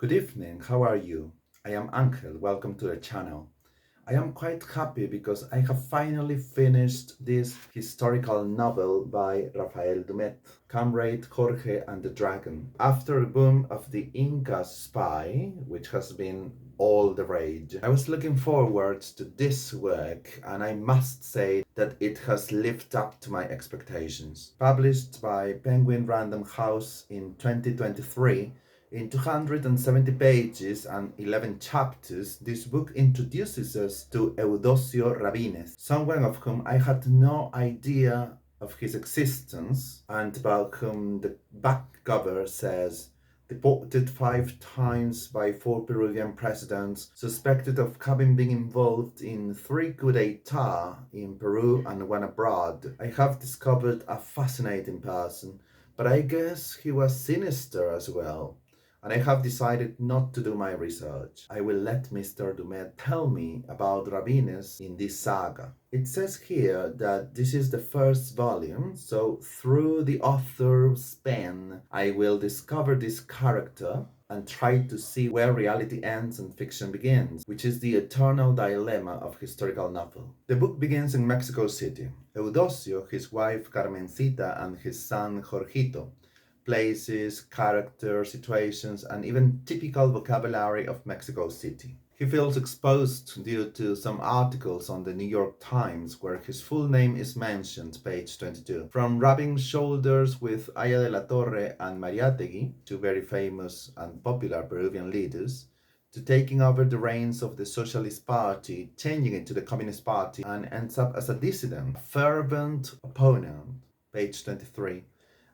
Good evening, how are you? I am Angel, welcome to the channel. I am quite happy because I have finally finished this historical novel by Rafael Dumett, Comrade, Jorge and the Dragon. After the boom of the Inca Spy, which has been all the rage, I was looking forward to this work and I must say that it has lived up to my expectations. Published by Penguin Random House in 2023, in 270 pages and 11 chapters, this book introduces us to Eudosio Rabines, someone of whom I had no idea of his existence and about whom the back cover says deported 5 times by 4 Peruvian presidents, suspected of having been involved in 3 coups d'etat in Peru and one abroad. I have discovered a fascinating person, but I guess he was sinister as well, and I have decided not to do my research. I will let Mr. Dumett tell me about Rabines in this saga. It says here that this is the first volume, so through the author's pen, I will discover this character and try to see where reality ends and fiction begins, which is the eternal dilemma of historical novel. The book begins in Mexico City. Eudosio, his wife Carmencita, and his son Jorgito, places, characters, situations, and even typical vocabulary of Mexico City. He feels exposed due to some articles on the New York Times where his full name is mentioned, page 22. From rubbing shoulders with Aya de la Torre and Mariátegui, two very famous and popular Peruvian leaders, to taking over the reins of the Socialist Party, changing it to the Communist Party, and ends up as a dissident, a fervent opponent, page 23,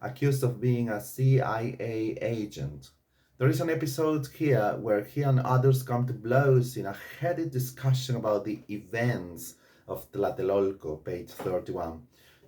accused of being a CIA agent. There is an episode here where he and others come to blows in a heated discussion about the events of Tlatelolco, page 31.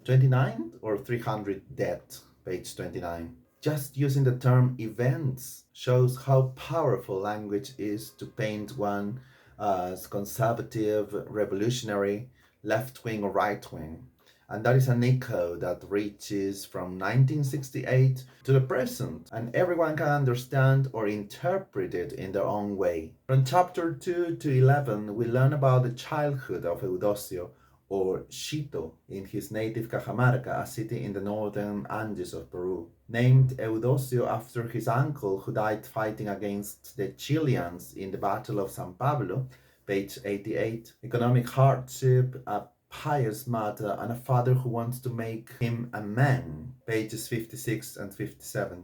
29 or 300 dead, page 29. Just using the term events shows how powerful language is to paint one as conservative, revolutionary, left wing, or right wing. And that is an echo that reaches from 1968 to the present, and everyone can understand or interpret it in their own way. From chapter 2 to 11, we learn about the childhood of Eudosio, or Chito, in his native Cajamarca, a city in the northern Andes of Peru. Named Eudosio after his uncle who died fighting against the Chileans in the Battle of San Pablo, page 88. Economic hardship, a pious mother, and a father who wants to make him a man, pages 56 and 57.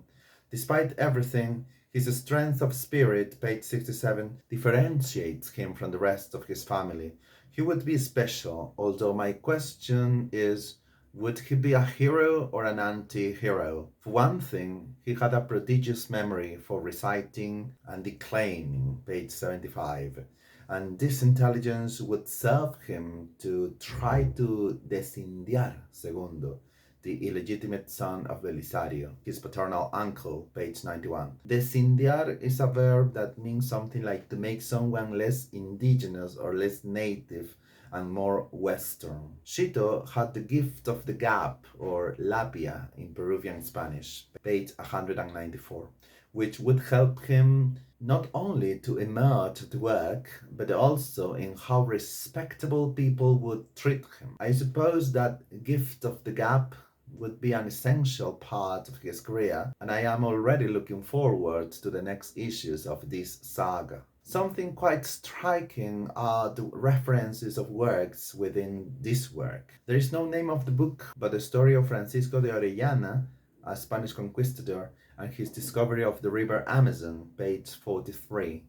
Despite everything, his strength of spirit, page 67, differentiates him from the rest of his family. He would be special, although my question is, would he be a hero or an anti-hero? For one thing, he had a prodigious memory for reciting and declaiming, page 75. And this intelligence would serve him to try to desindiar Segundo, the illegitimate son of Belisario, his paternal uncle, page 91. Desindiar is a verb that means something like to make someone less indigenous or less native and more Western. Chito had the gift of the gap, or labia in Peruvian Spanish, page 194, which would help him not only to emerge at work, but also in how respectable people would treat him. I suppose that gift of the gap would be an essential part of his career, and I am already looking forward to the next issues of this saga. Something quite striking are the references of works within this work. There is no name of the book, but the story of Francisco de Orellana, a Spanish conquistador, and his discovery of the river Amazon, page 43.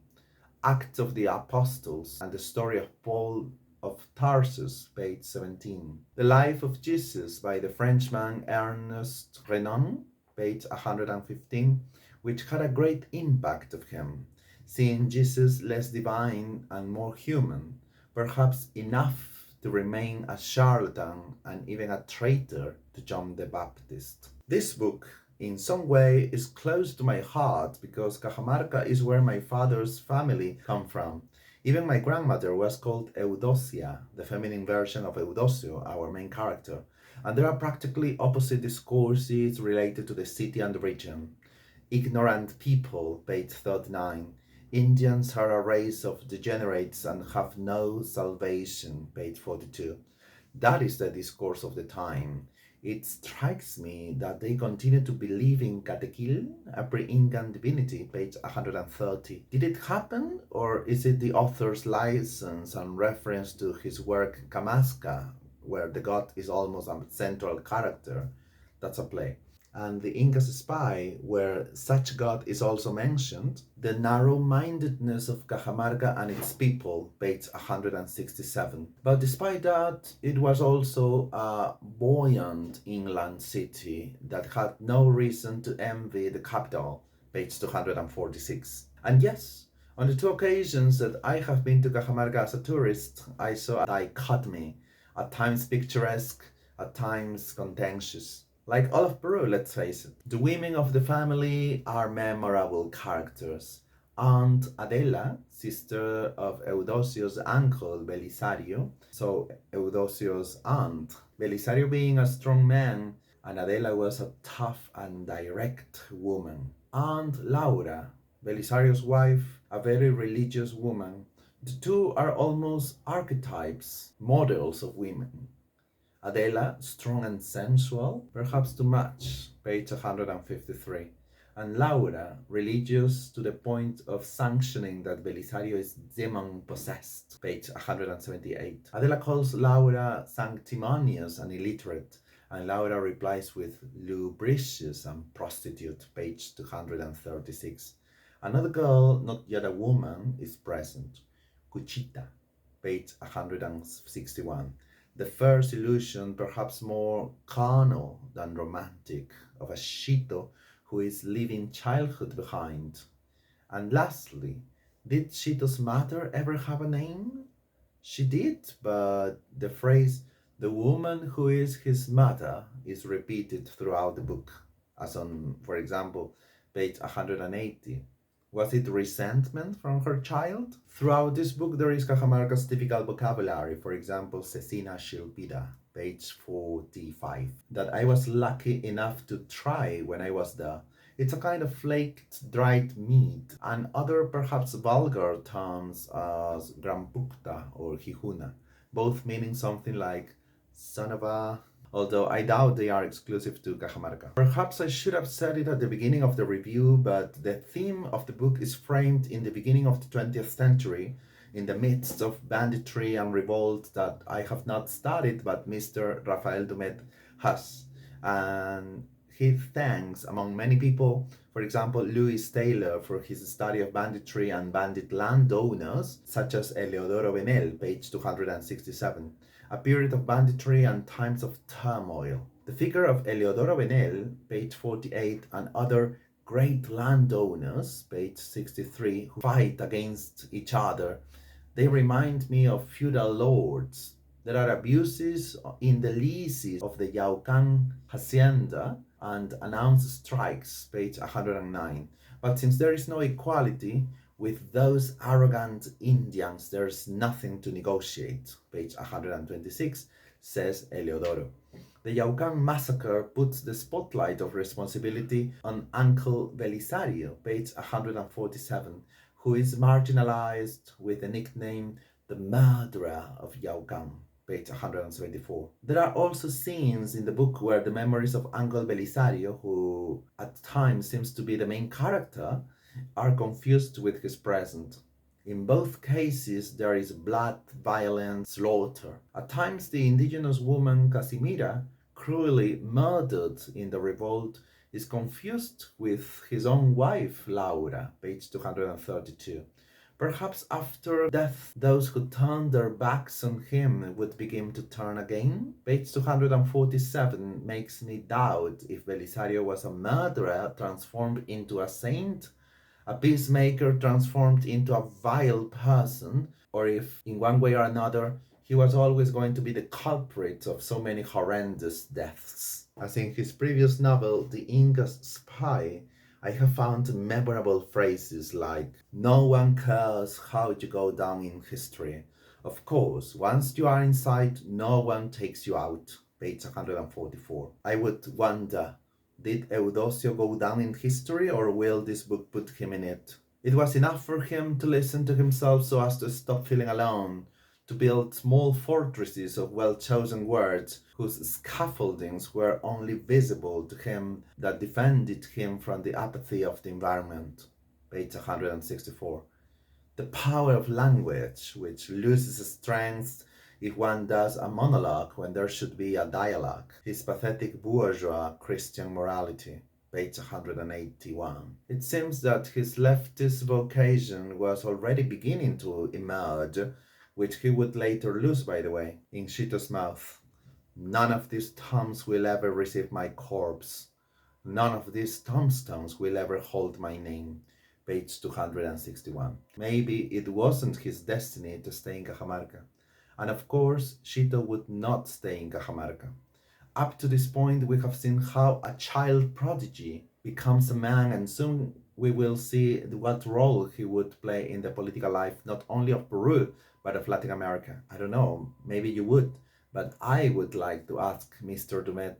Acts of the Apostles, and the story of Paul of Tarsus, page 17. The Life of Jesus by the Frenchman Ernest Renan, page 115, which had a great impact of him, seeing Jesus less divine and more human, perhaps enough to remain a charlatan and even a traitor to John the Baptist. This book, in some way, is close to my heart because Cajamarca is where my father's family come from. Even my grandmother was called Eudosia, the feminine version of Eudosio, our main character, and there are practically opposite discourses related to the city and the region. Ignorant people, page 39. Indians are a race of degenerates and have no salvation, page 42. That is the discourse of the time. It strikes me that they continue to believe in Catequil, a pre-Incan divinity, page 130. Did it happen, or is it the author's license and reference to his work Kamaska, where the god is almost a central character? That's a play. And the Inca's Spy, where such god is also mentioned, the narrow-mindedness of Cajamarca and its people, page 167. But despite that, it was also a buoyant inland city that had no reason to envy the capital, page 246. And yes, on the two occasions that I have been to Cajamarca as a tourist, I saw a dichotomy, at times picturesque, at times contentious. Like all of Peru, let's face it. The women of the family are memorable characters. Aunt Adela, sister of Eudosio's uncle Belisario, so Eudosio's aunt. Belisario being a strong man, and Adela was a tough and direct woman. Aunt Laura, Belisario's wife, a very religious woman. The two are almost archetypes, models of women. Adela, strong and sensual, perhaps too much, page 153. And Laura, religious to the point of sanctioning that Belisario is demon possessed, page 178. Adela calls Laura sanctimonious and illiterate, and Laura replies with lubricious and prostitute, page 236. Another girl, not yet a woman, is present, Cuchita, page 161. The first illusion, perhaps more carnal than romantic, of a Shito who is leaving childhood behind. And lastly, did Shito's mother ever have a name? She did, but the phrase, the woman who is his mother, is repeated throughout the book, as on, for example, page 180. Was it resentment from her child? Throughout this book, there is Cajamarca's typical vocabulary, for example, Cecina Shilpida, page 45, that I was lucky enough to try when I was there. It's a kind of flaked, dried meat, and other perhaps vulgar terms as grampukta or hijuna, both meaning something like son of a, although I doubt they are exclusive to Cajamarca. Perhaps I should have said it at the beginning of the review, but the theme of the book is framed in the beginning of the 20th century, in the midst of banditry and revolt that I have not studied, but Mr. Rafael Dumett has. And he thanks, among many people, for example, Louis Taylor for his study of banditry and bandit landowners, such as Eleodoro Benel, page 267. A period of banditry and times of turmoil. The figure of Eleodoro Benel, page 48, and other great landowners, page 63, who fight against each other, they remind me of feudal lords. There are abuses in the leases of the Yaucan hacienda and announced strikes, page 109. But since there is no equality, with those arrogant Indians, there's nothing to negotiate, page 126, says Eleodoro. The Yaucan massacre puts the spotlight of responsibility on Uncle Belisario, page 147, who is marginalized with the nickname the murderer of Yaucan, page 174. There are also scenes in the book where the memories of Uncle Belisario, who at times seems to be the main character, are confused with his present. In both cases, there is blood, violence, slaughter. At times, the indigenous woman Casimira, cruelly murdered in the revolt, is confused with his own wife, Laura, page 232. Perhaps after death, those who turned their backs on him would begin to turn again? Page 247 makes me doubt if Belisario was a murderer transformed into a saint, a peacemaker transformed into a vile person, or if, in one way or another, he was always going to be the culprit of so many horrendous deaths. As in his previous novel, The Inca's Spy, I have found memorable phrases like, "No one cares how you go down in history. Of course, once you are inside, no one takes you out," page 144. I would wonder, Did Eudosio go down in history, or will this book put him in it? It was enough for him to listen to himself so as to stop feeling alone, to build small fortresses of well-chosen words whose scaffoldings were only visible to him that defended him from the apathy of the environment. Page 164. The power of language, which loses strength if one does a monologue when there should be a dialogue. His pathetic bourgeois Christian morality. Page 181. It seems that his leftist vocation was already beginning to emerge, which he would later lose, by the way, in Shito's mouth. None of these tombs will ever receive my corpse. None of these tombstones will ever hold my name. Page 261. Maybe it wasn't his destiny to stay in Cajamarca. And of course, Shito would not stay in Cajamarca. Up to this point, we have seen how a child prodigy becomes a man, and soon we will see what role he would play in the political life, not only of Peru, but of Latin America. I don't know, maybe you would, but I would like to ask Mr. Dumett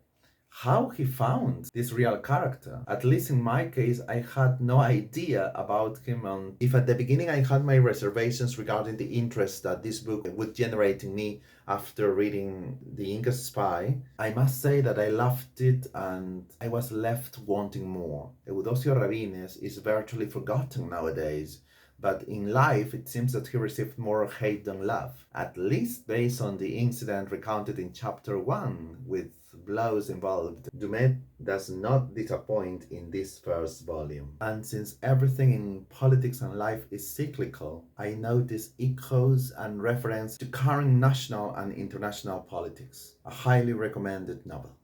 how he found this real character. At least in my case, I had no idea about him. And if at the beginning I had my reservations regarding the interest that this book would generate in me after reading The Inca Spy, I must say that I loved it and I was left wanting more. Eudosio Rabines is virtually forgotten nowadays, but in life it seems that he received more hate than love, at least based on the incident recounted in chapter 1 with blows involved. Dumett does not disappoint in this first volume. And since everything in politics and life is cyclical, I notice echoes and reference to current national and international politics. A highly recommended novel.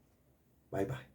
Bye bye.